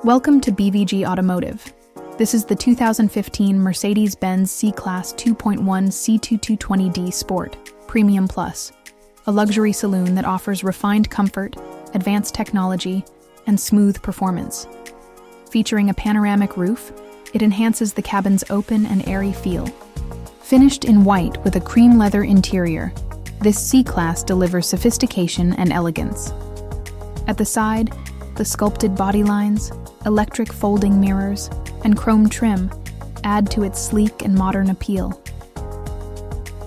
Welcome to BVG Automotive. This is the 2015 Mercedes-Benz C Class 2.1 C220d Sport Premium Plus, a luxury saloon that offers refined comfort, advanced technology, and smooth performance. Featuring a panoramic roof, it enhances the cabin's open and airy feel. Finished in white with a cream leather interior, this C Class delivers sophistication and elegance. At the side, the sculpted body lines, electric folding mirrors, and chrome trim add to its sleek and modern appeal.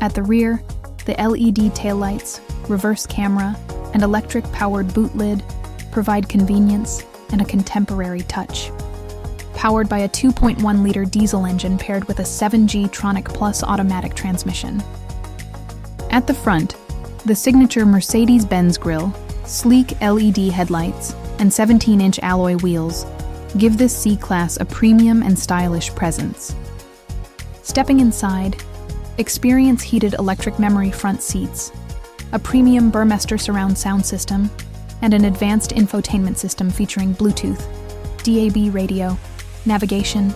At the rear, the LED taillights, reverse camera, and electric-powered boot lid provide convenience and a contemporary touch. Powered by a 2.1-liter diesel engine paired with a 7G-Tronic Plus automatic transmission. At the front, the signature Mercedes-Benz grille, sleek LED headlights, and 17-inch alloy wheels give this C Class a premium and stylish presence. Stepping inside, experience heated electric memory front seats, a premium Burmester surround sound system, and an advanced infotainment system featuring Bluetooth, DAB radio, navigation,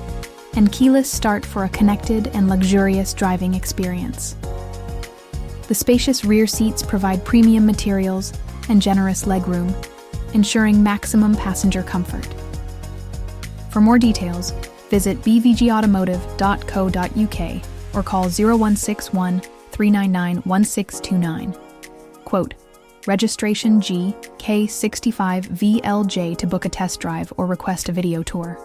and keyless start for a connected and luxurious driving experience. The spacious rear seats provide premium materials and generous legroom, ensuring maximum passenger comfort. For more details, visit bvgautomotive.co.uk or call 0161 399 1629. Quote, registration GK65VLJ to book a test drive or request a video tour.